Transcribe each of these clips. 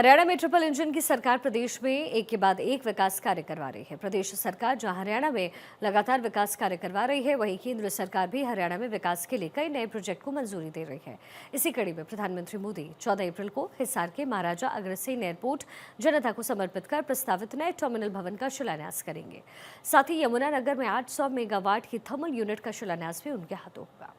हरियाणा में triple engine की सरकार प्रदेश में एक के बाद एक विकास कार्य करवा रही है। प्रदेश सरकार जहां हरियाणा में लगातार विकास कार्य करवा रही है, वहीं केंद्र सरकार भी हरियाणा में विकास के लिए कई नए प्रोजेक्ट को मंजूरी दे रही है। इसी कड़ी में प्रधानमंत्री मोदी 14 अप्रैल को हिसार के महाराजा अग्रसेन एयरपोर्ट जनता को समर्पित कर प्रस्तावित नए टर्मिनल भवन का शिलान्यास करेंगे। साथ ही यमुनानगर में 800 मेगावाट की थर्मल यूनिट का शिलान्यास भी उनके हाथों होगा।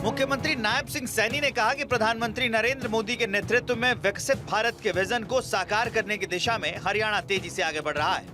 मुख्यमंत्री नायब सिंह सैनी ने कहा कि प्रधानमंत्री नरेंद्र मोदी के नेतृत्व में विकसित भारत के विजन को साकार करने की दिशा में हरियाणा तेजी से आगे बढ़ रहा है।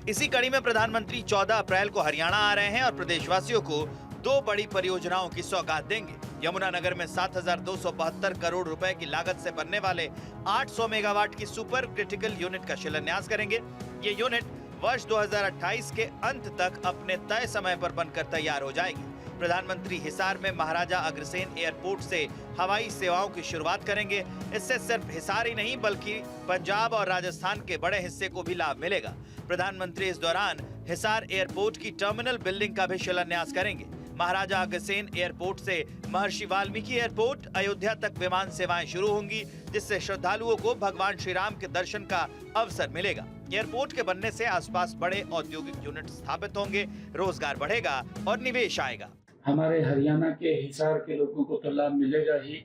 इसी कड़ी में प्रधानमंत्री 14 अप्रैल को हरियाणा आ रहे हैं और प्रदेशवासियों को दो बड़ी परियोजनाओं की सौगात देंगे। यमुनानगर में 7,272 करोड़ रुपए की लागत से बनने वाले 800 मेगावाट की सुपर क्रिटिकल यूनिट का शिलान्यास करेंगे। ये यूनिट वर्ष 2028 के अंत तक अपने तय समय पर बनकर तैयार हो जाएगी। प्रधानमंत्री हिसार में महाराजा अग्रसेन एयरपोर्ट से हवाई सेवाओं की शुरुआत करेंगे। इससे सिर्फ हिसार ही नहीं बल्कि पंजाब और राजस्थान के बड़े हिस्से को भी लाभ मिलेगा। प्रधानमंत्री इस दौरान हिसार एयरपोर्ट की टर्मिनल बिल्डिंग का भी शिलान्यास करेंगे। महाराजा अग्रसेन एयरपोर्ट से महर्षि वाल्मीकि एयरपोर्ट अयोध्या तक विमान सेवाएं शुरू होंगी, जिससे श्रद्धालुओं को भगवान श्री राम के दर्शन का अवसर मिलेगा। एयरपोर्ट के बनने से आसपास बड़े औद्योगिक यूनिट स्थापित होंगे, रोजगार बढ़ेगा और निवेश आएगा। हमारे हरियाणा के हिसार के लोगों को तो लाभ मिलेगा ही,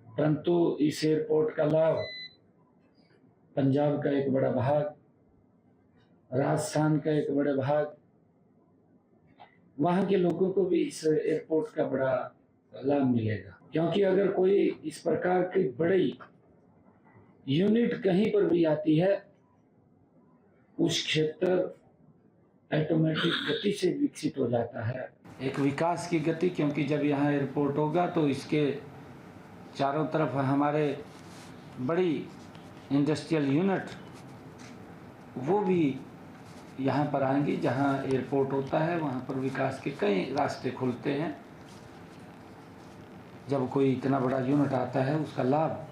परंतु इस एयरपोर्ट का लाभ पंजाब का एक बड़ा भाग, राजस्थान का एक बड़ा भाग, वहां के लोगों को भी इस एयरपोर्ट का बड़ा लाभ मिलेगा। क्योंकि अगर कोई इस प्रकार की बड़ी यूनिट कहीं पर भी आती है, उस क्षेत्र ऑटोमेटिक गति से विकसित हो जाता है। एक विकास की गति, क्योंकि जब यहाँ एयरपोर्ट होगा तो इसके चारों तरफ हमारे बड़ी इंडस्ट्रियल यूनिट वो भी यहाँ पर आएंगी। जहाँ एयरपोर्ट होता है वहाँ पर विकास के कई रास्ते खुलते हैं। जब कोई इतना बड़ा यूनिट आता है उसका लाभ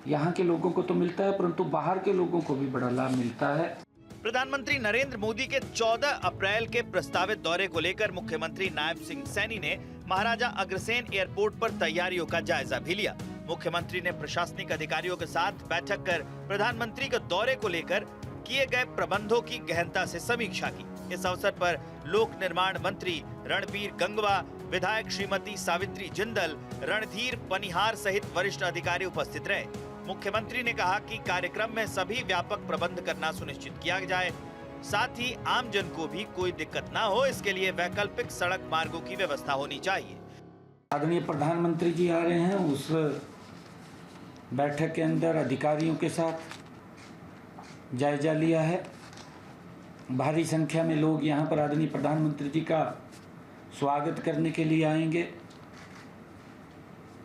यहाँ के लोगों को तो मिलता है, परंतु बाहर के लोगों को भी बड़ा लाभ मिलता है। प्रधानमंत्री नरेंद्र मोदी के 14 अप्रैल के प्रस्तावित दौरे को लेकर मुख्यमंत्री नायब सिंह सैनी ने महाराजा अग्रसेन एयरपोर्ट पर तैयारियों का जायजा भी लिया। मुख्यमंत्री ने प्रशासनिक अधिकारियों के साथ बैठक कर प्रधानमंत्री के दौरे को लेकर किए गए प्रबंधों की गहनता से समीक्षा की। इस अवसर पर लोक निर्माण मंत्री रणबीर गंगवा, विधायक श्रीमती सावित्री जिंदल, रणधीर पनिहार सहित वरिष्ठ अधिकारी उपस्थित रहे। मुख्यमंत्री ने कहा कि कार्यक्रम में सभी व्यापक प्रबंध करना सुनिश्चित किया जाए, साथ ही आम जन को भी कोई दिक्कत ना हो, इसके लिए वैकल्पिक सड़क मार्गों की व्यवस्था होनी चाहिए। आदरणीय प्रधानमंत्री जी आ रहे हैं, उस बैठक के अंदर अधिकारियों के साथ जायजा लिया है। भारी संख्या में लोग यहाँ पर आदरणीय प्रधानमंत्री जी का स्वागत करने के लिए आएंगे।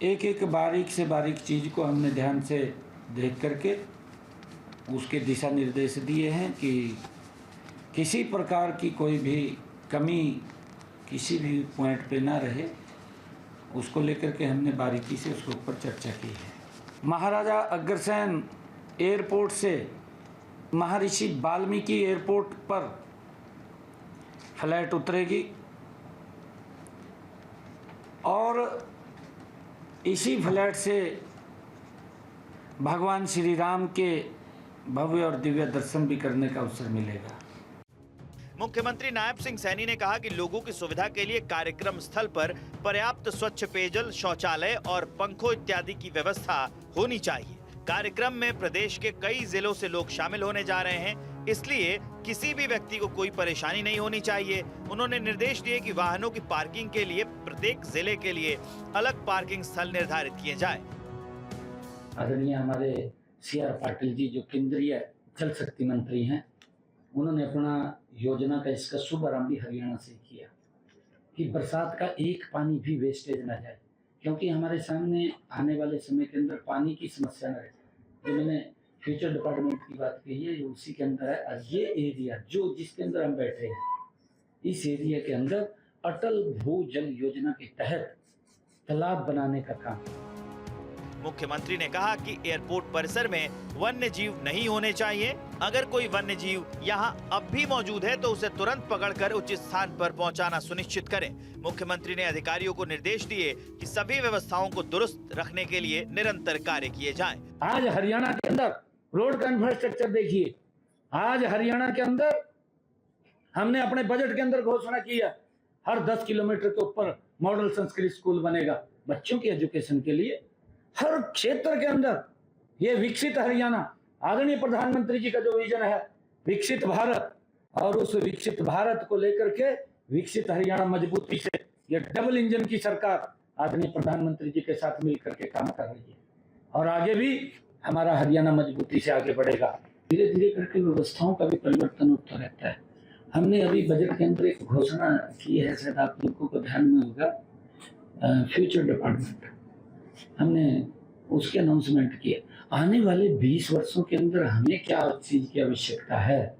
एक एक बारीक से बारीक चीज़ को हमने ध्यान से देख करके उसके दिशा निर्देश दिए हैं कि किसी प्रकार की कोई भी कमी किसी भी पॉइंट पे ना रहे, उसको लेकर के हमने बारीकी से उसके ऊपर चर्चा की है। महाराजा अग्रसेन एयरपोर्ट से महर्षि वाल्मीकि एयरपोर्ट पर फ्लाइट उतरेगी और इसी फ्लाइट से भगवान श्री राम के भव्य और दिव्य दर्शन भी करने का अवसर मिलेगा। मुख्यमंत्री नायब सिंह सैनी ने कहा कि लोगों की सुविधा के लिए कार्यक्रम स्थल पर पर्याप्त स्वच्छ पेयजल, शौचालय और पंखों इत्यादि की व्यवस्था होनी चाहिए। कार्यक्रम में प्रदेश के कई जिलों से लोग शामिल होने जा रहे हैं, इसलिए किसी भी व्यक्ति को कोई परेशानी नहीं होनी चाहिए। उन्होंने निर्देश दिए कि वाहनों की पार्किंग के लिए प्रत्येक जिले के लिए अलग पार्किंग स्थल निर्धारित किए जाएं। आदरणीय हमारे CR पाटिल जी जो केंद्रीय जल शक्ति मंत्री हैं, उन्होंने अपना योजना का इसका शुभारंभ भी हरियाणा से किया कि बरसात का एक पानी भी वेस्टेज न जाए, क्योंकि हमारे सामने आने वाले समय के अंदर पानी की समस्या न रहे। जो मैंने फ्यूचर डिपार्टमेंट की बात कही है, ये उसी के अंदर है। ये एरिया जो जिसके अंदर हम बैठे हैं, इस एरिया के अंदर अटल भूजल योजना के तहत तालाब बनाने का काम। मुख्यमंत्री ने कहा कि एयरपोर्ट परिसर में वन्य जीव नहीं होने चाहिए। अगर कोई वन्य जीव यहाँ अब भी मौजूद है तो उसे तुरंत पकड़कर उचित स्थान पर पहुँचाना सुनिश्चित करें। मुख्यमंत्री ने अधिकारियों को निर्देश दिए कि सभी व्यवस्थाओं को दुरुस्त रखने के लिए निरंतर कार्य किए जाएं। आज हरियाणा के अंदर रोड का इंफ्रास्ट्रक्चर देखिए। आज हरियाणा के अंदर हमने अपने बजट के अंदर घोषणा की है, हर 10 किलोमीटर के ऊपर मॉडल संस्कृत स्कूल बनेगा बच्चों की एजुकेशन के लिए। हर क्षेत्र के अंदर ये विकसित हरियाणा, आदरणीय प्रधानमंत्री जी का जो विजन है विकसित भारत, और उस विकसित भारत को लेकर के विकसित हरियाणा मजबूती से ये डबल इंजन की सरकार आदरणीय प्रधानमंत्री जी के साथ मिलकर के काम कर रही है, और आगे भी हमारा हरियाणा मजबूती से आगे बढ़ेगा। धीरे धीरे करके व्यवस्थाओं का भी परिवर्तन होता रहता है। हमने अभी बजट के अंदर एक घोषणा की है, शायद आप लोगों को ध्यान में होगा, फ्यूचर डिपार्टमेंट, हमने उसके अनाउंसमेंट किए। आने वाले 20 वर्षों के अंदर हमें क्या चीज की आवश्यकता है,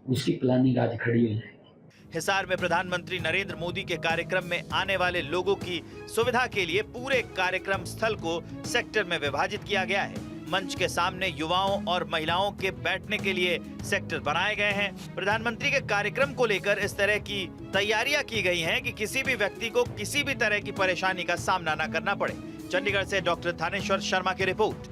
उसकी प्लानिंग आज खड़ी हो जाएगी। हिसार में प्रधानमंत्री नरेंद्र मोदी के कार्यक्रम में आने वाले लोगों की सुविधा के लिए पूरे कार्यक्रम स्थल को सेक्टर में विभाजित किया गया है। मंच के सामने युवाओं और महिलाओं के बैठने के लिए सेक्टर बनाए गए हैं। प्रधानमंत्री के कार्यक्रम को लेकर इस तरह की तैयारियां की गई हैं कि किसी भी व्यक्ति को किसी भी तरह की परेशानी का सामना न करना पड़े। चंडीगढ़ से डॉक्टर थानेश्वर शर्मा की रिपोर्ट।